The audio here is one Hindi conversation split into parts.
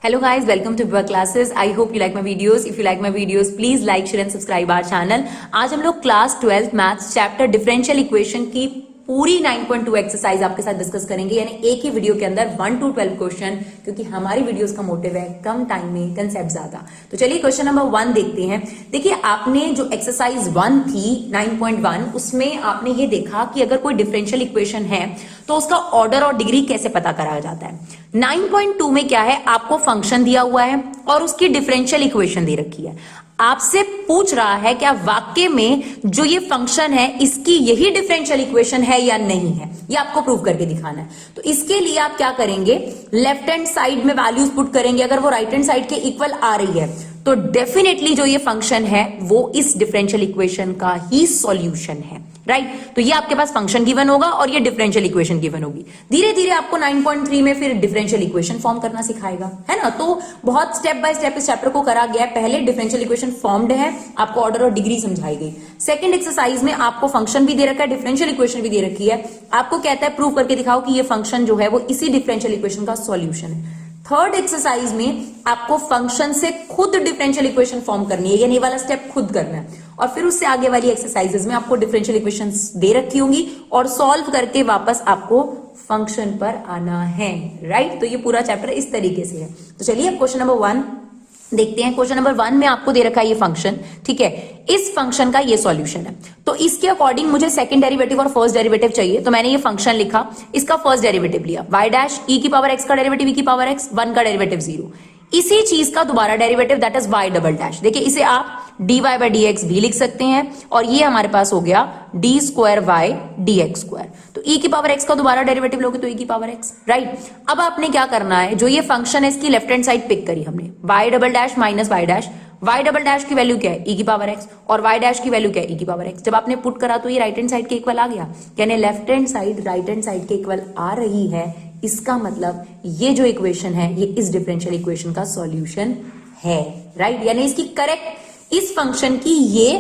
Hello guys, welcome to Viva Classes. I hope you like my videos. If you like my videos, please like, share and subscribe our channel. आज हम लोग class 12 maths chapter differential equation की पूरी 9.2 एक्सरसाइज आपके साथ डिस्कस करेंगे, यानी एक ही वीडियो के अंदर 1 to 12 क्वेश्चन, क्योंकि हमारी वीडियोस का मोटिव है कम टाइम में कंसेप्ट ज्यादा। तो चलिए क्वेश्चन नंबर 1 देखते हैं। देखिए, आपने जो एक्सरसाइज 1 थी 9.1, उसमें आपने ये देखा कि अगर कोई डिफरेंशियल इक्वेशन है तो उसका ऑर्डर और डिग्री कैसे पता कराया जाता है। 9.2 में क्या है, आपको फंक्शन दिया हुआ है और उसकी डिफरेंशियल इक्वेशन दे रखी है। आपसे पूछ रहा है क्या वाकई में जो ये फंक्शन है इसकी यही डिफरेंशियल इक्वेशन है या नहीं है, ये आपको प्रूव करके दिखाना है। तो इसके लिए आप क्या करेंगे, लेफ्ट हैंड साइड में वैल्यूज पुट करेंगे। अगर वो राइट हैंड साइड के इक्वल आ रही है तो डेफिनेटली जो ये फंक्शन है वो इस डिफरेंशियल इक्वेशन का ही सॉल्यूशन है, राइट। तो ये आपके पास फंक्शन गिवन होगा और ये डिफरेंशियल इक्वेशन गिवन होगी। धीरे धीरे आपको 9.3 में फिर डिफरेंशियल इक्वेशन फॉर्म करना सिखाएगा, है ना। तो बहुत स्टेप बाय स्टेप इस चैप्टर को करा गया है। पहले डिफरेंशियल इक्वेशन फॉर्म्ड है, आपको ऑर्डर और डिग्री समझाई गई। सेकंड एक्सरसाइज में आपको फंक्शन भी दे रखा है, डिफरेंशियल इक्वेशन भी दे रखी है। आपको कहता है प्रूव करके दिखाओ कि ये फंक्शन जो है वो इसी डिफरेंशियल इक्वेशन का सॉल्यूशन है। थर्ड एक्सरसाइज में आपको फंक्शन से खुद डिफरेंशियल इक्वेशन फॉर्म करनी है, यानी ये वाला स्टेप खुद करना है। और फिर उससे आगे वाली एक्सरसाइजेस में आपको डिफरेंशियल इक्वेशंस दे रखी होंगी और सॉल्व करके वापस आपको फंक्शन पर आना है, राइट। तो ये पूरा चैप्टर इस तरीके से है। तो चलिए अब क्वेश्चन नंबर 1 देखते हैं। क्वेश्चन नंबर 1 में आपको दे रखा है ये फंक्शन, ठीक है। इस फंक्शन का ये सॉल्यूशन है। तो इसके अकॉर्डिंग मुझे सेकंड डेरिवेटिव और फर्स्ट डेरिवेटिव चाहिए। तो मैंने ये फंक्शन लिखा, इसका फर्स्ट डेरिवेटिव लिया y डैश e की पावर x का डेरिवेटिव e की पावर x, 1 का डेरिवेटिव 0। इसी चीज का दोबारा derivative that is y double dash. देखिए, इसे आप dy बाई dx भी लिख सकते हैं और ये हमारे पास हो गया d square y dx square. तो e की पावर x का दोबारा डेरिवेटिव लोगे तो e की पावर x, राइट। अब आपने क्या करना है, जो ये फंक्शन है इसकी लेफ्ट हैंड साइड पिक करी हमने, y double dash minus y dash. y double dash की वैल्यू क्या है, e की पावर x, और y डैश की वैल्यू क्या है, e की पावर x। जब आपने पुट करा तो ये राइट हैंड साइड के इक्वल आ गया, यानी left hand side right hand side के इक्वल आ रही है। इसका मतलब ये जो इक्वेशन है ये इस डिफरेंशियल इक्वेशन का सॉल्यूशन है, राइट। यानी इसकी करेक्ट, इस फंक्शन की ये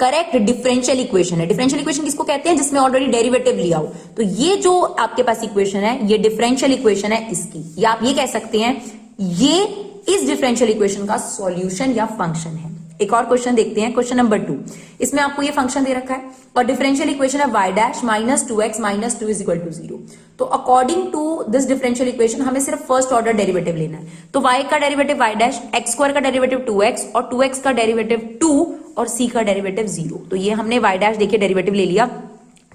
करेक्ट डिफरेंशियल इक्वेशन है। डिफरेंशियल इक्वेशन किसको कहते हैं, जिसमें ऑलरेडी डेरिवेटिव लिया हो। तो ये जो आपके पास इक्वेशन है ये डिफरेंशियल इक्वेशन है इसकी, या आप ये कह सकते हैं ये इस डिफरेंशियल इक्वेशन का सॉल्यूशन या फंक्शन है। एक और क्वेश्चन देखते हैं, क्वेश्चन नंबर 2। इसमें आपको ये फंक्शन दे रखा है और डिफरेंशियल इक्वेशन है y dash minus 2x minus 2 is equal to 0। तो according to this differential equation हमें सिर्फ फर्स्ट ऑर्डर डेरिवेटिव लेना है। तो y का derivative y dash, x square का डेरिवेटिव 2x और 2x का डेरिवेटिव 2 और c का डेरिवेटिव 0। तो ये हमने y डैश देखिए डेरिवेटिव ले लिया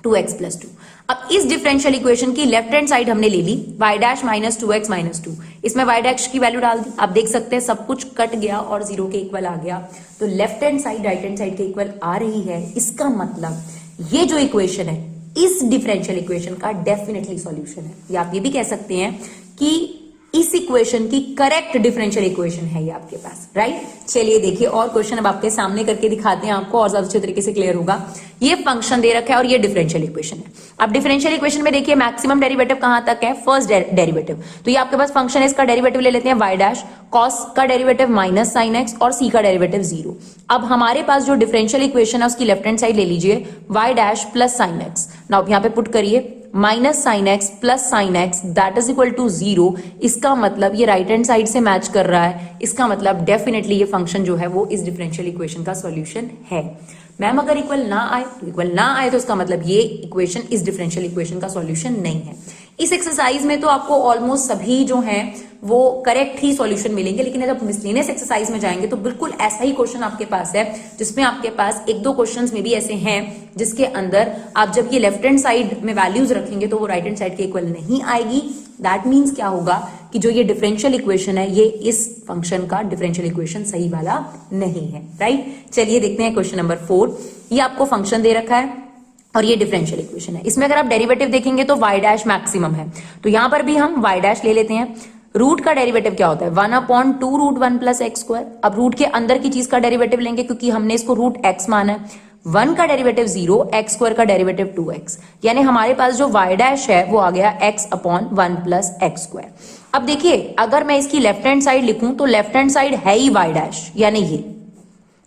2x प्लस 2। अब इस डिफरेंशियल इक्वेशन की लेफ्ट हैंड साइड हमने ले ली y dash minus 2x minus 2। इसमें y डैश की वैल्यू डाल दी, आप देख सकते हैं सब कुछ कट गया और 0 के इक्वल आ गया। तो left hand side right hand side के इक्वल आ रही है। इसका मतलब ये जो इक्वेशन है इस डिफरेंशियल इक्वेशन का डेफिनेटली सॉल्यूशन है, या आप ये भी कह सकते हैं कि इस इक्वेशन की करेक्ट डिफरेंशियल इक्वेशन है ये आपके पास, राइट। चलिए देखिए और क्वेश्चन अब आपके सामने करके दिखाते हैं, आपको और ज्यादा अच्छे तरीके से क्लियर होगा। ये फंक्शन दे रखा है और ये डिफरेंशियल इक्वेशन है। अब डिफरेंशियल इक्वेशन में देखिए मैक्सिमम डेरिवेटिव कहां तक है, फर्स्ट डेरिवेटिव। तो ये आपके पास फंक्शन है, इसका डेरिवेटिव ले लेते हैं y डैश, cos का डेरिवेटिव माइनस साइन x और c का डेरिवेटिव 0। अब हमारे पास जो डिफरेंशियल इक्वेशन है उसकी लेफ्ट हैंड साइड ले लीजिए y dash plus sine x। Now यहाँ पे पुट करिए minus sine x plus sine x that is equal to 0। इसका मतलब ये राइट हैंड साइड से मैच कर रहा है। इसका मतलब डेफिनेटली ये फंक्शन जो है वो इस डिफरेंशियल इक्वेशन का सॉल्यूशन है। मैम अगर इक्वल ना आए तो इक्वल ना आए तो इसका मतलब ये इक्वेशन इस डिफरेंशियल इक्वेशन का सॉल्यूशन नहीं है। इस एक्सरसाइज में तो आपको ऑलमोस्ट सभी जो हैं वो करेक्ट ही सॉल्यूशन मिलेंगे, लेकिन जब मिसलेनियस एक्सरसाइज में जाएंगे तो बिल्कुल ऐसा ही क्वेश्चन आपके पास है, जिसमें आपके पास 1-2 क्वेश्चंस में भी ऐसे हैं जिसके अंदर आप जब ये लेफ्ट हैंड साइड में वैल्यूज रखेंगे तो वो राइट हैंड साइड के इक्वल नहीं आएगी। दैट मीन्स क्या होगा कि जो ये डिफरेंशियल इक्वेशन है ये इस फंक्शन का डिफरेंशियल इक्वेशन सही वाला नहीं है, राइट। चलिए देखते हैं क्वेश्चन नंबर 4। ये आपको फंक्शन दे रखा है और ये डिफरेंशियल इक्वेशन है। इसमें अगर आप डेरिवेटिव देखेंगे तो y डैश मैक्सिमम है, तो यहां पर भी हम y डैश ले लेते हैं। रूट का डेरिवेटिव क्या होता है, 1/2 रूट 1 प्लस एक्स स्क्वायर। अब रूट के अंदर की चीज का डेरिवेटिव लेंगे क्योंकि हमने इसको रूट x माना है। 1 का डेरिवेटिव 0, x स्क्वायर का डेरिवेटिव 2x, यानी हमारे पास जो y डैश है वो आ गया x/1 प्लस एक्स स्क्वायर। अब देखिए अगर मैं इसकी लेफ्ट हैंड साइड लिखूं तो लेफ्ट हैंड साइड है ही y डैश, यानी ये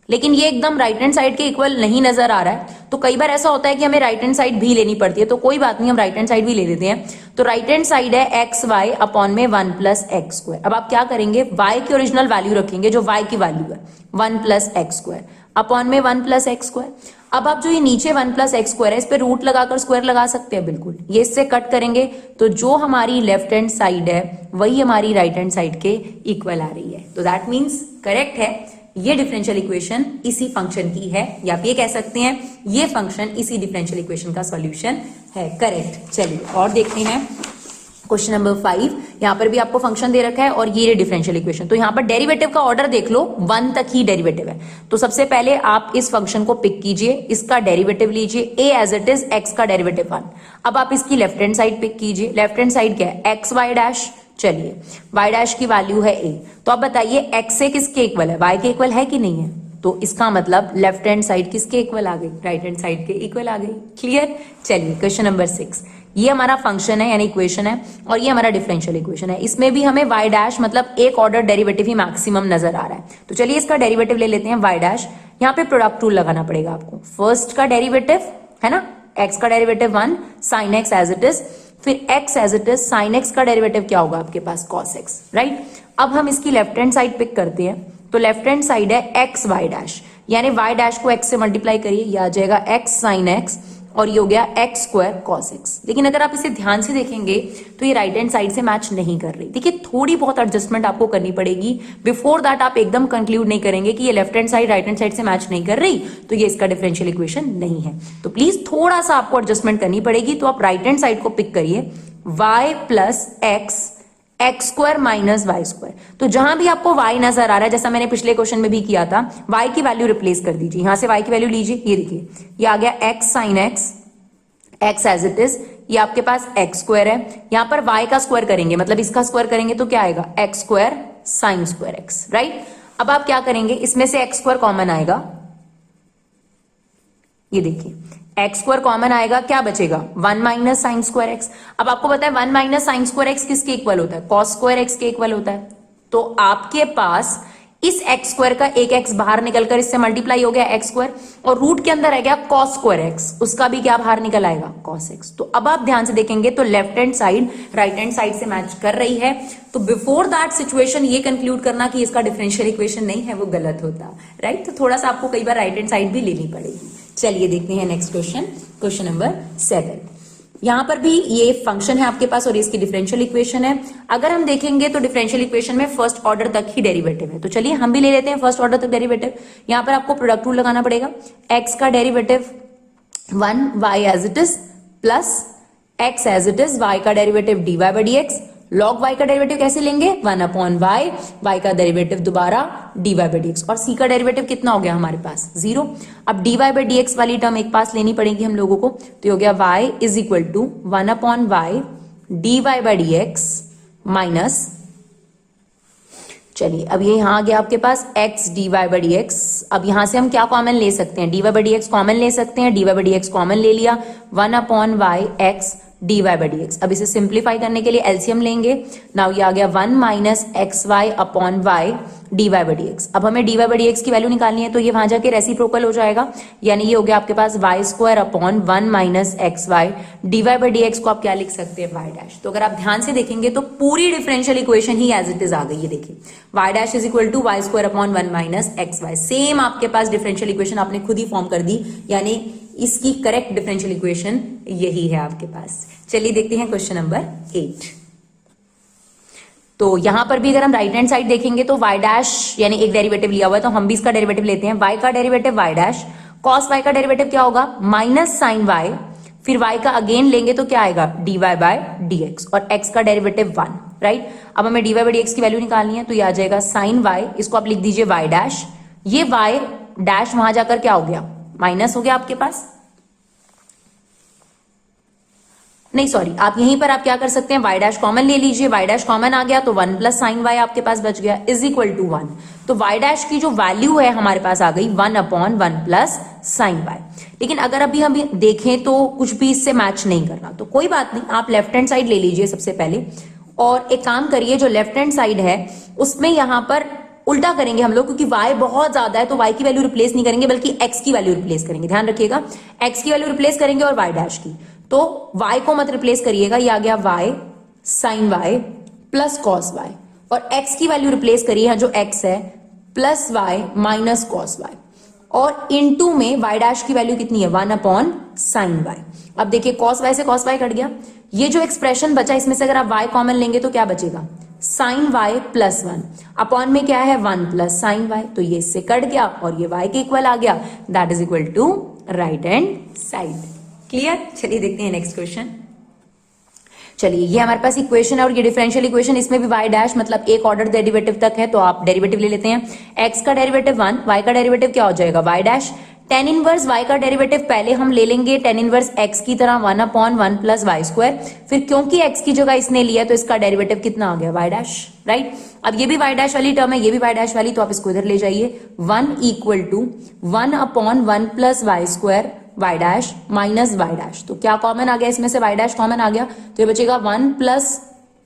लेकिन ये एकदम राइट हैंड साइड के इक्वल नहीं नजर आ रहा है, तो कई बार ऐसा होता है कि हमें राइट हैंड साइड भी लेनी पड़ती है, तो कोई बात नहीं, हम राइट हैंड साइड भी ले लेते हैं। तो राइट हैंड साइड है एक्स वाई अपॉन में 1 प्लस एक्स स्क्वायर। अब आप क्या करेंगे, वाई की ओरिजिनल वैल्यू रखेंगे, जो वाई की वैल्यू है 1 प्लस एक्स स्क्वायर अपॉन में 1 प्लस एक्स स्क्वायर। अब आप जो ये नीचे 1 प्लस एक्स स्क्वायर है, इस पे रूट लगाकर स्क्वायर लगा सकते हैं, बिल्कुल। ये इससे कट करेंगे तो जो हमारी लेफ्ट हैंड साइड है वही हमारी राइट हैंड साइड के इक्वल आ रही है। तो दैट मीन्स करेक्ट है, ये डिफरेंशियल इक्वेशन इसी फंक्शन की है, या आप ये कह सकते हैं ये फंक्शन इसी डिफरेंशियल इक्वेशन का सॉल्यूशन है। करेक्ट। चलिए और देखते हैं क्वेश्चन नंबर 5। यहां पर भी आपको फंक्शन दे रखा है और ये डिफरेंशियल इक्वेशन। तो यहां पर डेरिवेटिव का ऑर्डर देख लो, 1 तक ही डेरिवेटिव है। तो सबसे पहले आप इस फंक्शन को पिक कीजिए, इसका डेरिवेटिव लीजिए, a as it is, x का डेरिवेटिव 1। अब आप इसकी लेफ्ट हैंड साइड पिक कीजिए, लेफ्ट हैंड साइड क्या है, एक्स वाई डैश। चलिए y डैश की वैल्यू है a, तो अब बताइए x से किसके इक्वल है, y के इक्वल है कि नहीं है। तो इसका मतलब लेफ्ट हैंड साइड किसके इक्वल आ गई, राइट हैंड साइड के इक्वल आ गई। क्लियर। चलिए क्वेश्चन नंबर 6, ये हमारा फंक्शन है यानी इक्वेशन है, और ये हमारा डिफरेंशियल इक्वेशन है। इसमें भी हमें y डैश मतलब एक ऑर्डर डेरिवेटिव ही मैक्सिमम नजर आ रहा है। तो चलिए इसका डेरिवेटिव ले लेते हैं y डैश। यहाँ पे प्रोडक्ट रूल लगाना पड़ेगा आपको। फर्स्ट का डेरिवेटिव है ना, x का derivative 1 sin x as it is, फिर x as it is, sin x का डेरिवेटिव क्या होगा आपके पास, cos x, राइट। अब हम इसकी लेफ्ट हैंड साइड पिक करते हैं, तो लेफ्ट हैंड साइड है x y डैश, यानी y डैश को x से मल्टीप्लाई करिए, ये आ जाएगा x sin x, और ये हो गया एक्स स्क्वायर कॉस एक्स। लेकिन अगर आप इसे ध्यान से देखेंगे तो ये राइट हैंड साइड से मैच नहीं कर रही। देखिए थोड़ी बहुत एडजस्टमेंट आपको करनी पड़ेगी, बिफोर दैट आप एकदम कंक्लूड नहीं करेंगे कि ये left hand side right hand side से मैच नहीं कर रही, तो ये इसका डिफरेंशियल इक्वेशन नहीं है। तो प्लीज थोड़ा सा आपको एडजस्टमेंट करनी पड़ेगी। तो आप राइट हैंड साइड को पिक करिए, y plus x, x square minus y square. तो जहां भी आपको y नजर आ रहा है, जैसा मैंने पिछले क्वेश्चन में भी किया था, y की वैल्यू रिप्लेस कर दीजिए। यहां से y की वैल्यू लीजिए, ये देखिए ये आ गया x sine x, x as it is, ये आपके पास x स्क्वायर है। यहां पर y का स्क्वायर करेंगे, मतलब इसका स्क्वायर करेंगे तो क्या आएगा, x square sine square x, right. अब आप क्या करेंगे, इसमें से x स्क्वायर कॉमन आएगा, ये देखिए x स्क्वायर कॉमन आएगा, क्या बचेगा 1 माइनस साइन स्क्वायर x। अब आपको पता है 1 माइनस साइन स्क्वायर x किसके इक्वल होता है, कॉस स्क्वायर x के इक्वल होता है। तो आपके पास इस एक्स स्क्वायर का एक एक्स बाहर निकलकर इससे मल्टीप्लाई हो गया एक्स स्क्वायर, और रूट के अंदर आ गया कॉस स्क्वायर एक्स, उसका भी क्या बाहर निकल आएगा, कॉस एक्स। तो अब आप ध्यान से देखेंगे तो left hand side right hand side से मैच कर रही है। तो बिफोर दैट सिचुएशन ये कंक्लूड करना कि इसका डिफरेंशियल इक्वेशन नहीं है, वो गलत होता, राइट। तो थोड़ा सा आपको कई बार राइट हैंड साइड भी लेनी पड़ेगी। चलिए देखते हैं नेक्स्ट क्वेश्चन, क्वेश्चन नंबर 7। यहां पर भी ये फंक्शन है आपके पास और इसकी डिफरेंशियल इक्वेशन है। अगर हम देखेंगे तो डिफरेंशियल इक्वेशन में फर्स्ट ऑर्डर तक ही डेरिवेटिव है, तो चलिए हम भी ले लेते हैं फर्स्ट ऑर्डर तक डेरिवेटिव। यहां पर आपको प्रोडक्ट रूल लगाना पड़ेगा, x का derivative 1 y as it is plus x as it is, y का derivative dy by dx। Log y का डेरिवेटिव कैसे लेंगे, 1 अपॉन y, y का डेरिवेटिव दोबारा dy बाई dx, और c का डेरिवेटिव कितना हो गया हमारे पास 0। अब dy बाई dx वाली टर्म एक पास लेनी पड़ेगी हम लोगों को, तो ये हो गया y is equal to 1 upon y dy by dx minus, चलिए अब ये यहां आ गया आपके पास x dy बाई dx। अब यहां से हम क्या कॉमन ले सकते हैं, dy बाई dx कॉमन ले सकते हैं, dy बाई dx कॉमन ले लिया, 1 upon y x dy by dx। अब इसे सिंप्लीफाई करने के लिए एलसीएम लेंगे, नाउ ये आ गया 1 minus x y upon y dy by dx। अब हमें dy बाई dx की वैल्यू निकालनी है, तो ये वहां जाके रेसिप्रोकल हो जाएगा, यानी ये हो गया आपके पास y square upon 1 minus x y, dy by dx को आप क्या लिख सकते हैं, y डैश। तो अगर आप ध्यान से देखेंगे तो पूरी डिफरेंशियल इक्वेशन ही एज इट इज आ गई है। देखिए y dash is equal to y square upon 1 minus x y, same आपके पास डिफरेंशियल इक्वेशन आपने खुद ही फॉर्म कर दी, यानी इसकी करेक्ट डिफरेंशियल इक्वेशन यही है आपके पास। चलिए देखते हैं क्वेश्चन नंबर 8। तो यहां पर भी अगर हम राइट हैंड साइड देखेंगे तो y डैश यानी एक डेरिवेटिव लिया हुआ है, तो हम भी इसका डेरिवेटिव लेते हैं। y का derivative y dash, cos y का डेरिवेटिव क्या होगा, माइनस साइन y, फिर y का अगेन लेंगे तो क्या आएगा, dy बाई dx, और x का डेरिवेटिव 1, राइट। अब हमें dy बाई dx की वैल्यू निकालनी है, तो ये आ जाएगा साइन y, इसको आप लिख दीजिए y डैश, ये y डैश वहां जाकर क्या हो गया, माइनस हो गया आपके पास, नहीं सॉरी, आप यहीं पर आप क्या कर सकते हैं, y डैश कॉमन ले लीजिए, y डैश कॉमन आ गया तो 1 प्लस साइन y आपके पास बच गया इज इक्वल टू 1। तो y डैश की जो वैल्यू है हमारे पास आ गई 1 अपॉन 1 प्लस साइन y। लेकिन अगर अभी हम देखें तो कुछ भी इससे मैच नहीं कर रहा, तो कोई बात नहीं, आप लेफ्ट हैंड साइड ले लीजिए सबसे पहले, और एक काम करिए, जो लेफ्ट हैंड साइड है उसमें यहां पर उल्टा करेंगे हम लोग, क्योंकि y बहुत ज्यादा है तो y की वैल्यू रिप्लेस नहीं करेंगे बल्कि x की वैल्यू रिप्लेस करेंगे। ध्यान रखिएगा, x की वैल्यू रिप्लेस करेंगे और y डैश की। तो y को मत रिप्लेस करिएगा, ये आ गया y sine y plus cos y, और x की वैल्यू रिप्लेस करिए जो x है plus y minus cos y, और इनटू में y डैश की वैल्यू कितनी है 1 अपॉन साइन y। अब देखिए cos y से cos y कट गया, ये जो एक्सप्रेशन बचा इसमें से अगर आप y कॉमन लेंगे तो क्या बचेगा साइन y प्लस 1 अपॉन में क्या है 1 प्लस साइन y, तो ये इससे कट गया और ये y के इक्वल आ गया, that is equal to right hand side. Clear? चलिए देखते हैं नेक्स्ट क्वेश्चन। चलिए ये हमारे पास इक्वेशन है और ये डिफरेंशियल इक्वेशन, इसमें भी y डैश मतलब एक ऑर्डर डेरिवेटिव तक है, तो आप डेरिवेटिव ले लेते हैं। x का डेरिवेटिव 1, y का डेरिवेटिव क्या हो जाएगा y dash, tan inverse y का डेरिवेटिव पहले हम ले लेंगे टेन इनवर्स x की तरह 1 अपॉन 1 प्लस वाई स्क्वायर, फिर क्योंकि x की जगह इसने लिया तो इसका डेरिवेटिव कितना आ गया y डैश, राइट। अब ये भी y डैश वाली टर्म है, ये भी y डैश वाली, तो आप इसको इधर ले जाइए, 1 equal to 1 upon 1 plus y square y dash minus y dash, तो क्या कॉमन आ गया इसमें से y डैश कॉमन आ गया, तो ये बचेगा 1 प्लस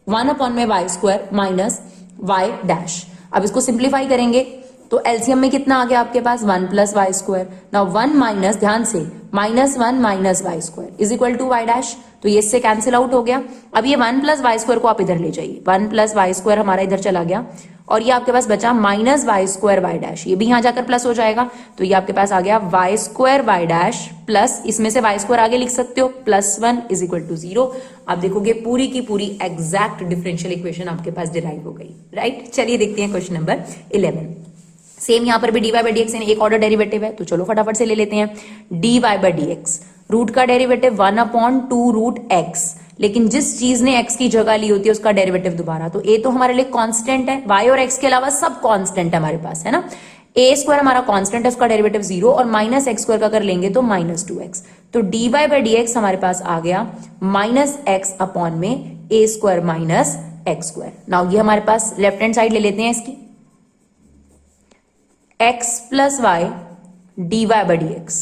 1 अपॉन में y square minus y dash. अब इसको सिंप्लीफाई करेंगे तो एलसीएम में कितना आ गया आपके पास 1 plus y square, now 1 minus, ध्यान से, minus 1 minus y square is equal to y dash, तो ये इससे कैंसिल आउट हो गया। अब ये 1 प्लस वाई स्क्वायर को आप इधर ले जाइए, 1 प्लस वाई स्क्वायर हमारा इधर चला गया और ये आपके पास बचा minus y square y dash, ये भी यहां जाकर प्लस हो जाएगा, तो ये आपके पास आ गया y square y dash plus, इसमें से वाई स्क्वायर आगे लिख सकते हो प्लस 1 इज इक्वल टू 0। आप देखोगे पूरी की पूरी एग्जैक्ट डिफरेंशियल इक्वेशन आपके पास डिराइव हो गई, राइट। चलिए देखते हैं क्वेश्चन नंबर 11। सेम यहां पर भी dy बाई डी एक्स एक ऑर्डर डेरिवेटिव है, तो चलो फटाफट से ले लेते हैं। dy by d x, root का डेरिवेटिव 1 अपॉन 2 रूट x, लेकिन जिस चीज ने x की जगह ली होती है उसका डेरिवेटिव दोबारा, तो a तो हमारे लिए कांस्टेंट है, y और x के अलावा सब कांस्टेंट है हमारे पास, है ना। a स्क्वायर हमारा कांस्टेंट है, उसका डेरिवेटिव 0, और माइनस एक्स स्क्वायर का अगर लेंगे तो माइनस 2x, तो dy बाई डी एक्स हमारे पास आ गया माइनस एक्स अपॉन में a square minus x square. Now ये हमारे पास लेफ्ट हैंड साइड ले लेते हैं इसकी, x plus y d y by d x,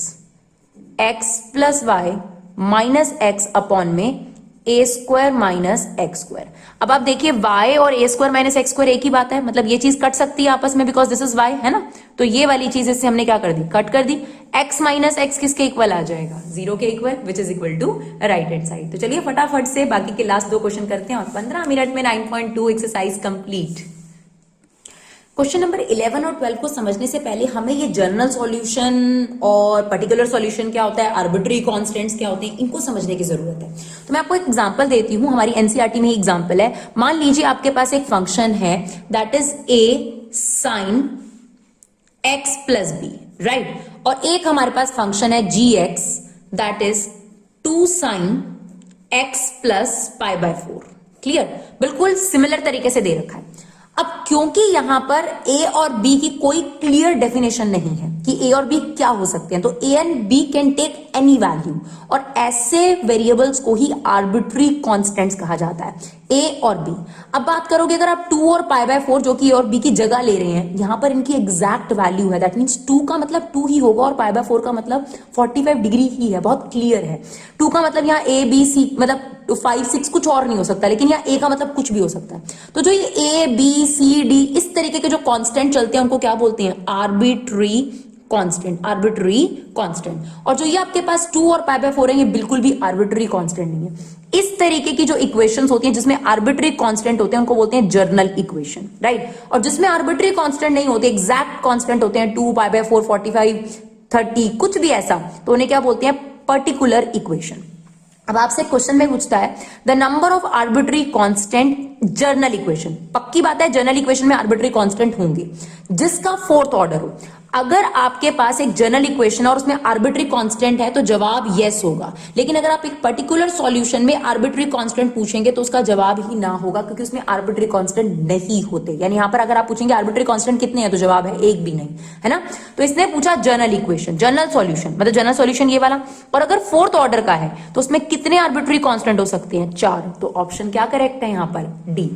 x plus y minus x upon में a square minus x square. अब आप देखिए y और a square minus x square एक ही बात है, मतलब ये चीज कट सकती है आपस में, बिकॉज दिस इज y, है ना। तो ये वाली चीज इससे हमने क्या कर दी, कट कर दी। x माइनस एक्स किसके इक्वल आ जाएगा, 0 के equal, which is equal to right hand side. तो चलिए फटाफट से बाकी के लास्ट 2 क्वेश्चन करते हैं और 15 मिनट में 9.2 एक्सरसाइज कंप्लीट। क्वेश्चन नंबर 11 और 12 को समझने से पहले हमें ये जनरल सॉल्यूशन और पर्टिकुलर सॉल्यूशन क्या होता है, आर्बिट्री कांस्टेंट्स क्या होते हैं, इनको समझने की जरूरत है। तो मैं आपको एक एग्जांपल देती हूं, हमारी एनसीईआरटी में ही एग्जांपल है। मान लीजिए आपके पास एक फंक्शन है that is a sine x plus b, right, और एक हमारे पास फंक्शन है gx that is 2 sine x plus pi by 4। Clear, बिल्कुल सिमिलर तरीके से दे रखा है। अब क्योंकि यहां पर a और b की कोई क्लियर डेफिनेशन नहीं है कि a और b क्या हो सकते हैं, तो a and b can take any value, और ऐसे वेरिएबल्स को ही आर्बिट्री कांस्टेंट्स कहा जाता है, a और b। अब बात करोगे अगर आप 2 और पाई बाय 4 जो कि a और b की जगह ले रहे हैं, यहां पर इनकी एग्जैक्ट वैल्यू है, दैट मीन्स 2 का मतलब 2 ही होगा और पाई बाय 4 का मतलब 45 डिग्री ही है, बहुत क्लियर है। 2 का मतलब यहाँ a b c मतलब 5 6 कुछ और नहीं हो सकता, लेकिन यहाँ a का मतलब कुछ भी हो सकता है। तो जो ये a b c d इस तरीके के जो कांस्टेंट चलते हैं उनको क्या बोलते हैं, आर्बिट्री कांस्टेंट, आर्बिट्री कांस्टेंट। और जो ये आपके पास 2 और पाई बाय 4 है, ये बिल्कुल भी आर्बिट्री कांस्टेंट नहीं है। इस तरीके की जो इक्वेशंस होती हैं जिसमें आर्बिट्री कांस्टेंट होते हैं उनको बोलते हैं जर्नल इक्वेशन, राइट। और जिसमें आर्बिट्री कांस्टेंट नहीं होते, एग्जैक्ट कांस्टेंट होते हैं 2 पाई बाय 4 45 30 कुछ भी ऐसा, तो उन्हें क्या बोलते हैं, पर्टिकुलर इक्वेशन। अब आपसे क्वेश्चन में पूछता है the number of arbitrary constant general equation. पक्की बात है जर्नल इक्वेशन में आर्बिट्री कांस्टेंट होंगे जिसका 4th ऑर्डर हो। अगर आपके पास एक जनरल इक्वेशन और उसमें आर्बिट्री कांस्टेंट है तो जवाब यस होगा, लेकिन अगर आप एक पर्टिकुलर सॉल्यूशन में आर्बिट्री कांस्टेंट पूछेंगे तो उसका जवाब ही ना होगा, क्योंकि उसमें आर्बिट्री कांस्टेंट नहीं होते। यानी यहां पर अगर आप पूछेंगे आर्बिट्री कांस्टेंट कितने हैं तो जवाब है एक भी नहीं, है ना। तो इसने पूछा जनरल इक्वेशन, जनरल सॉल्यूशन मतलब जनरल सॉल्यूशन ये वाला, और अगर 4th ऑर्डर का है तो उसमें कितने आर्बिट्री कांस्टेंट हो सकते हैं, 4। तो ऑप्शन क्या करेक्ट है यहां पर, डी।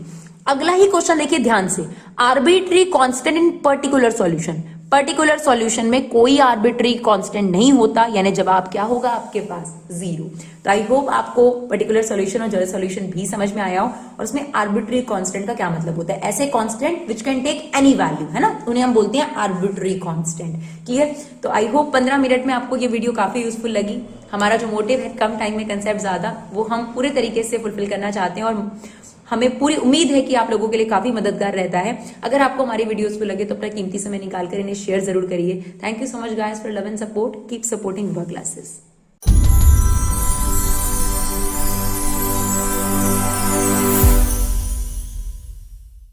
अगला ही क्वेश्चन देखिए ध्यान से, arbitrary constant in particular solution. Particular solution में कोई आर्बिट्री कांस्टेंट नहीं होता, यानी जवाब क्या होगा आपके पास, 0। तो आई होप आपको पर्टिकुलर सॉल्यूशन और जनरल सॉल्यूशन भी समझ में आया हो, और उसमें आर्बिट्री कांस्टेंट का क्या मतलब होता है। ऐसे constant which can take any value, है ना, उन्हें हम बोलते हैं आर्बिट्री कांस्टेंट। क्लियर। तो आई होप 15 मिनट में आपको ये वीडियो काफी यूजफुल लगी। हमारा जो मोटिव है कम टाइम में कंसेप्ट ज्यादा, वो हम पूरे तरीके से फुलफिल करना चाहते हैं, और हमें पूरी उम्मीद है कि आप लोगों के लिए काफी मददगार रहता है। अगर आपको हमारी वीडियोस पे लगे तो अपना कीमती समय निकाल कर इन्हें शेयर जरूर करिए। Thank you so much guys for love and support. Keep supporting Vibha classes.